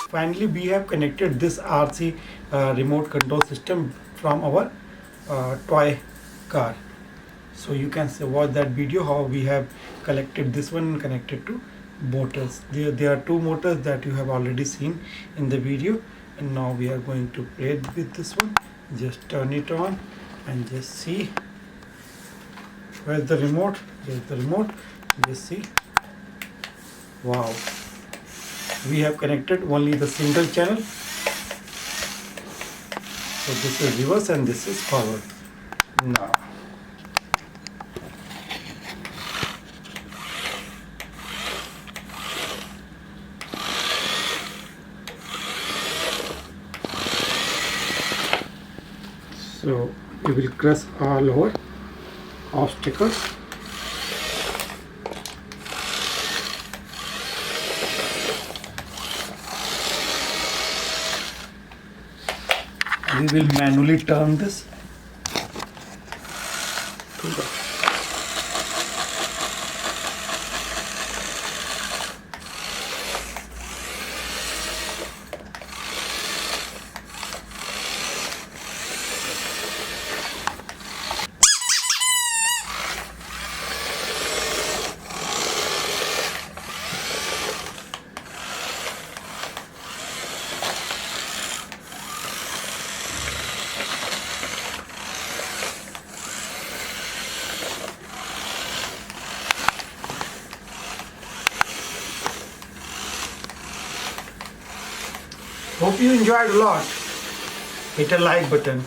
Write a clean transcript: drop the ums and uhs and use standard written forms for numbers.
Finally, we have connected this RC remote control system from our toy car. So you can watch that video how we have collected this one and connected to motors. There are two motors that you have already seen in the video, and now we are going to play with this one. Just turn it on and just see. Where's the remote? Here's the remote. Just see. Wow. We have connected only the single channel. So this is reverse and this is forward. Now. So we will crush all over obstacles. We will manually turn this to the Hope you enjoyed a lot. Hit a like button.